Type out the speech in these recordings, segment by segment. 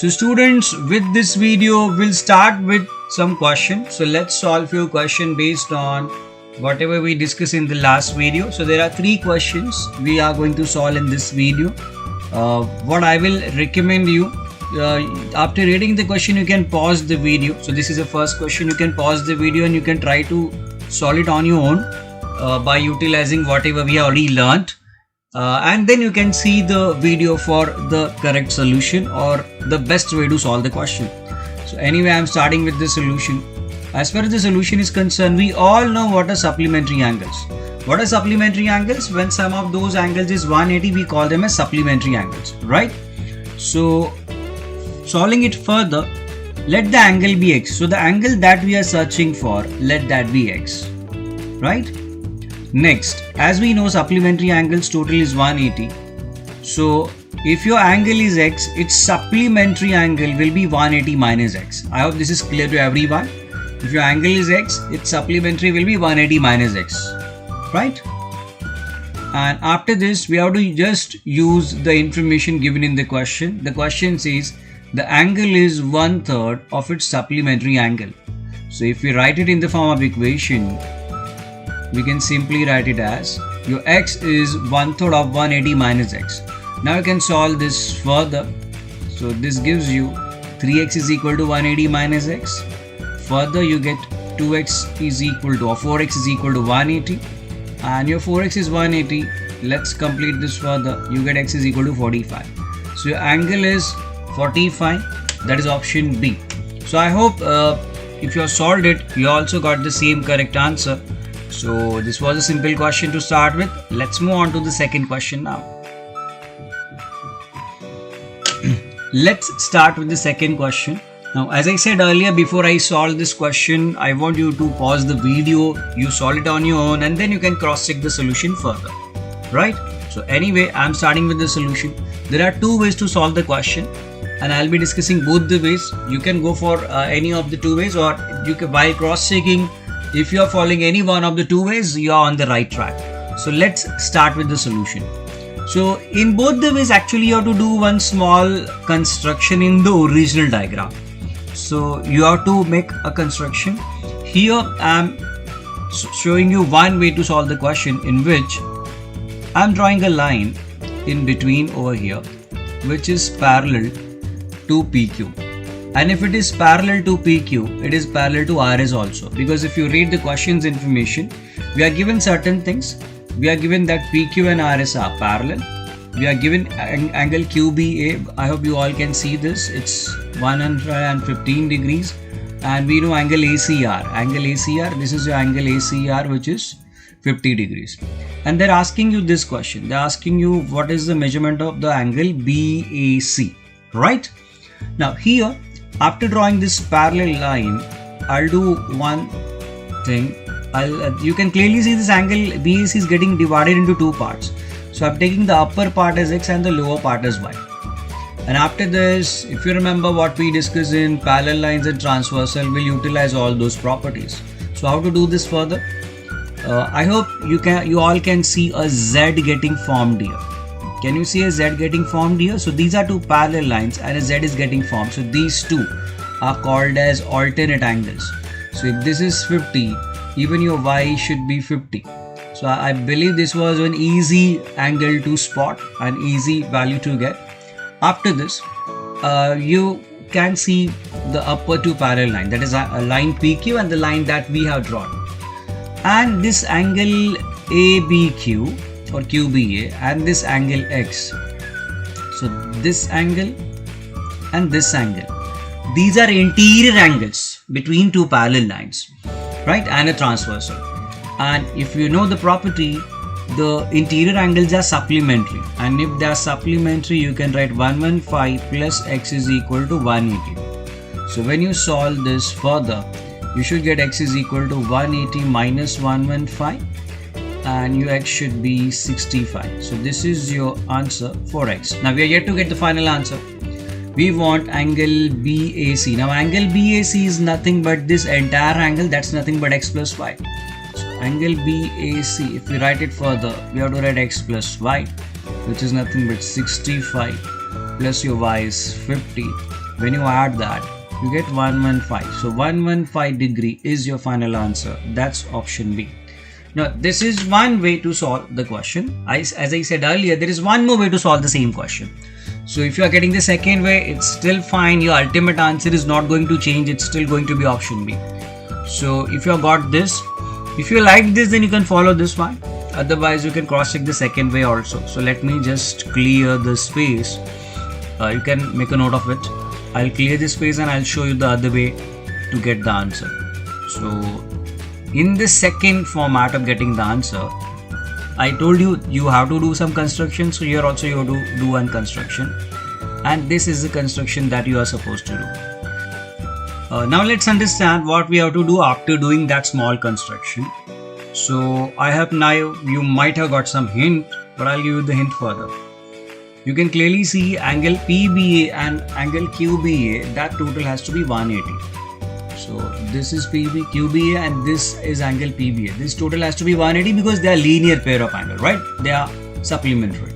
So students, with this video, we'll start with some questions. So let's solve few questions based on whatever we discussed in the last video. So there are 3 questions we are going to solve in this video. What I will recommend you, after reading the question, you can pause the video. So this is the first question. You can pause the video and you can try to solve it on your own by utilizing whatever we already learned. And then you can see the video for the correct solution or the best way to solve the question. So anyway, I'm starting with the solution. As far as the solution is concerned, we all know what are supplementary angles. What are supplementary angles? When some of those angles is 180, we call them as supplementary angles, right? So solving it further, let the angle be x. So the angle that we are searching for, let that be x, right? Next, as we know, supplementary angles total is 180. So if your angle is x, its supplementary angle will be 180 minus x. I hope this is clear to everyone. If your angle is x, its supplementary will be 180 minus x, right? And after this, we have to just use the information given in the question. The question says the angle is 1/3 of its supplementary angle. So if we write it in the form of equation, we can simply write it as your x is 1/3 of 180 minus x. Now you can solve this further. So this gives you 3x is equal to 180 minus x. Further you get 2x is equal to, or 4x is equal to 180. And your 4x is 180. Let's complete this further. You get x is equal to 45. So your angle is 45. That is option B. So I hope if you have solved it, you also got the same correct answer. So this was a simple question to start with. Let's move on to the second question now. Let's start with the second question. Now, as I said earlier, before I solve this question, I want you to pause the video, you solve it on your own, and then you can cross-check the solution further, right? So anyway, I'm starting with the solution. There are 2 ways to solve the question, and I'll be discussing both the ways. You can go for any of the 2 ways, or you can, while cross-checking, if you are following any one of the 2 ways, you are on the right track. So let's start with the solution. So in both the ways, actually you have to do one small construction in the original diagram. So you have to make a construction. Here I'm showing you one way to solve the question, in which I'm drawing a line in between over here, which is parallel to PQ. And if it is parallel to PQ, it is parallel to RS also. Because if you read the question's information, we are given certain things. We are given that PQ and RS are parallel. We are given angle QBA. I hope you all can see this. It's 115 degrees. And we know angle ACR. Angle ACR, this is your angle ACR, which is 50 degrees. And they're asking you this question. They're asking you what is the measurement of the angle BAC, right? Now here, after drawing this parallel line, I'll do one thing. You can clearly see this angle BAC is getting divided into 2 parts. So I'm taking the upper part as x and the lower part as y. And after this, if you remember what we discussed in parallel lines and transversal, we'll utilize all those properties. So how to do this further? I hope you all can see a Z getting formed here. Can you see a Z getting formed here? So these are 2 parallel lines and a Z is getting formed. So these 2 are called as alternate angles. So if this is 50, even your Y should be 50. So I believe this was an easy angle to spot, an easy value to get. After this, you can see the upper 2 parallel line, that is a line PQ and the line that we have drawn. And this angle ABQ or QBA and this angle X. So this angle and this angle. These are interior angles between 2 parallel lines, right? And a transversal. And if you know the property, the interior angles are supplementary. And if they are supplementary, you can write 115 plus x is equal to 180. So when you solve this further, you should get x is equal to 180 minus 115. And your x should be 65. So this is your answer for x. Now we are yet to get the final answer. We want angle BAC. Now angle BAC is nothing but this entire angle, that's nothing but x plus y. So angle BAC, if we write it further, we have to write x plus y, which is nothing but 65 plus your y is 50. when you add that, you get 115. So 115 degree is your final answer. That's option B. Now, this is one way to solve the question. As I said earlier, there is one more way to solve the same question. So if you are getting the second way, it's still fine. Your ultimate answer is not going to change. It's still going to be option B. So if you have got this, if you like this, then you can follow this one. Otherwise, you can cross check the second way also. So let me just clear the space. You can make a note of it. I'll clear this space and I'll show you the other way to get the answer. So in the second format of getting the answer, I told you have to do some construction. So here also you have to do one construction, and this is the construction that you are supposed to do. Now let's understand what we have to do after doing that small construction. So I have now, you might have got some hint, but I'll give you the hint further. You can clearly see angle PBA and angle QBA, that total has to be 180. So this is QBA and this is angle PBA. This total has to be 180 because they are linear pair of angle, right? They are supplementary.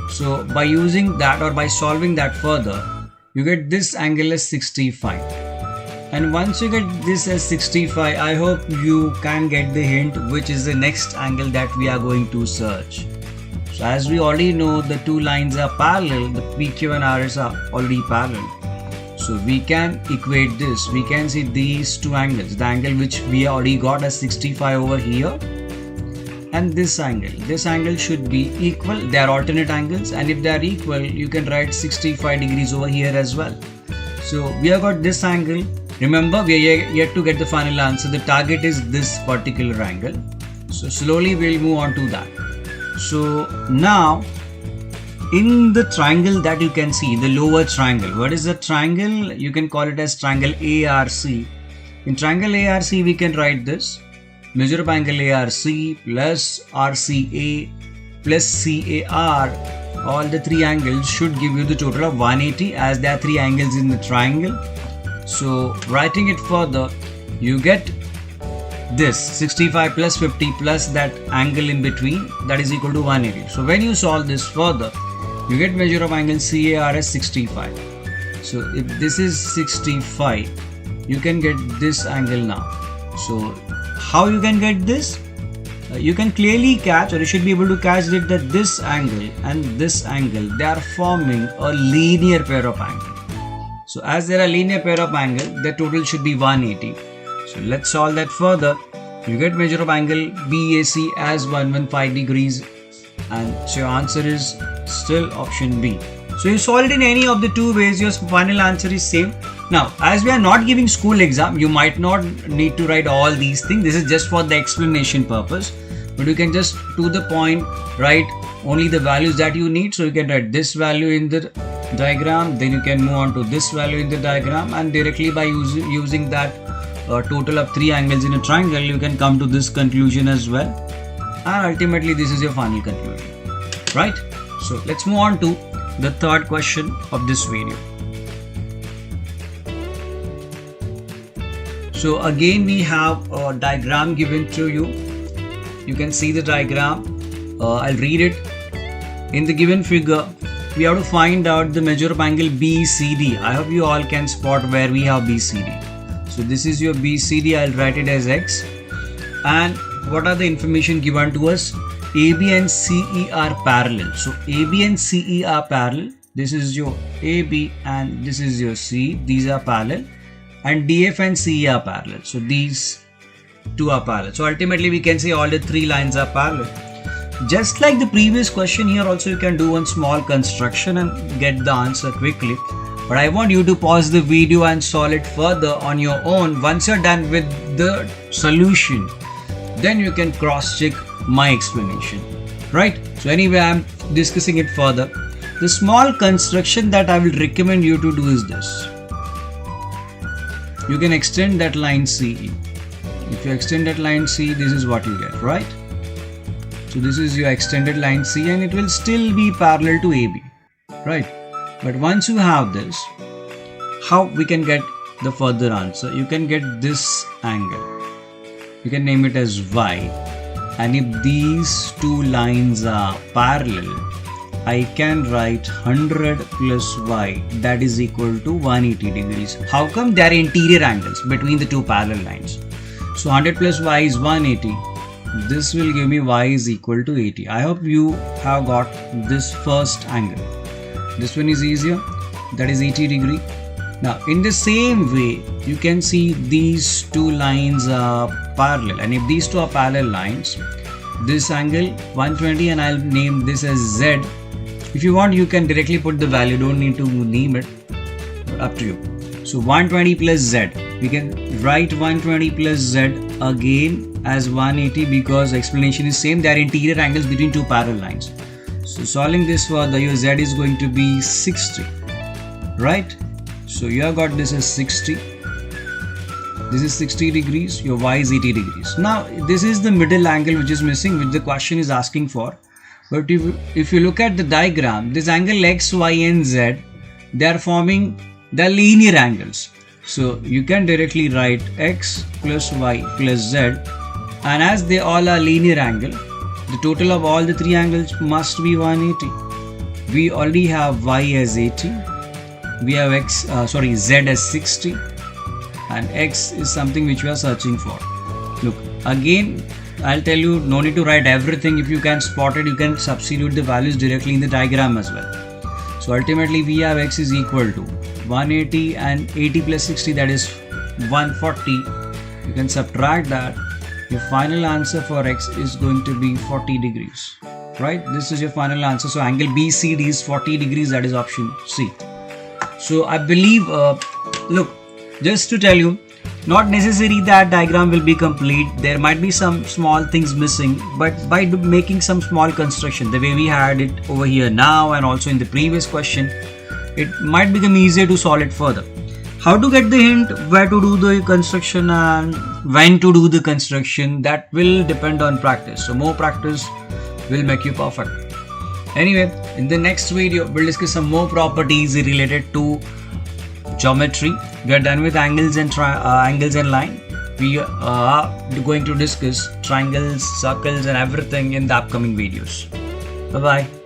So by using that or by solving that further, you get this angle as 65. And once you get this as 65, I hope you can get the hint which is the next angle that we are going to search. So as we already know, the two lines are parallel, the PQ and RS are already parallel. So we can equate this. We can see these two angles. The angle which we already got as 65 over here, and this angle. This angle should be equal. They are alternate angles, and if they are equal, you can write 65 degrees over here as well. So we have got this angle. Remember, we are yet to get the final answer. The target is this particular angle. So slowly we'll move on to that. So now, in the triangle that you can see, the lower triangle, what is the triangle? You can call it as triangle ARC. In triangle ARC, we can write this: measure of angle ARC plus RCA plus CAR. All the three angles should give you the total of 180, as there are three angles in the triangle. So writing it further, you get this 65 plus 50 plus that angle in between, that is equal to 180. So when you solve this further, you get measure of angle CAR as 65. So if this is 65, you can get this angle now. So how you can get this? You can clearly catch, or you should be able to catch it, that this angle and this angle, they are forming a linear pair of angles. So as there are linear pair of angle, the total should be 180. So let's solve that further. You get measure of angle BAC as 115 degrees, and so your answer is still option B. So you solve it in any of the two ways, your final answer is same. Now, as we are not giving school exam, you might not need to write all these things. This is just for the explanation purpose, but you can just to the point write only the values that you need. So you can write this value in the diagram, then you can move on to this value in the diagram, and directly by using that total of three angles in a triangle, you can come to this conclusion as well, and ultimately this is your final conclusion, right? So let's move on to the third question of this video. So again, we have a diagram given to you. You can see the diagram. I'll read it. In the given figure, we have to find out the measure of angle BCD. I hope you all can spot where we have BCD. So this is your BCD. I'll write it as X. And what are the information given to us? AB and CE are parallel. So AB and CE are parallel. This is your AB and this is your C. These are parallel. And DF and CE are parallel. So these two are parallel. So ultimately we can say all the three lines are parallel. Just like the previous question, here also you can do one small construction and get the answer quickly. But I want you to pause the video and solve it further on your own. Once you're done with the solution, then you can cross check my explanation, right? So anyway, I'm discussing it further. The small construction that I will recommend you to do is this. You can extend that line CE. If you extend that line C, this is what you get, right? So this is your extended line C, and it will still be parallel to AB, right? But once you have this, how we can get the further answer? You can get this angle. You can name it as Y. And if these two lines are parallel, I can write 100 plus y, that is equal to 180 degrees. How come? They are interior angles between the two parallel lines. So 100 plus y is 180. This will give me y is equal to 80. I hope you have got this first angle. This one is easier, that is 80 degree. Now in the same way, you can see these two lines are parallel, and if these two are parallel lines, this angle 120, and I'll name this as Z. If you want, you can directly put the value, don't need to name it, up to you. So 120 plus Z, we can write 120 plus Z again as 180 because explanation is same, they are interior angles between two parallel lines. So solving this further, your Z is going to be 60, right? So you have got this as 60. This is 60 degrees, your y is 80 degrees. Now this is the middle angle which is missing, which the question is asking for. But if you look at the diagram, this angle x, y and z, they are forming the linear angles. So you can directly write x plus y plus z, and as they all are linear angle, the total of all the three angles must be 180. We already have y as 80, we have z as 60, and x is something which we are searching for. Look, again I'll tell you, no need to write everything. If you can spot it, you can substitute the values directly in the diagram as well. So ultimately we have x is equal to 180, and 80 plus 60, that is 140. You can subtract that. Your final answer for x is going to be 40 degrees, right? This is your final answer. So angle BCD is 40 degrees, that is option C. So I believe, look, just to tell you, not necessary that diagram will be complete. There might be some small things missing, but by making some small construction, the way we had it over here now and also in the previous question, it might become easier to solve it further. How to get the hint, where to do the construction and when to do the construction, that will depend on practice. So more practice will make you perfect. Anyway, in the next video, we'll discuss some more properties related to geometry. We are done with angles and line. We are going to discuss triangles, circles and everything in the upcoming videos. Bye bye.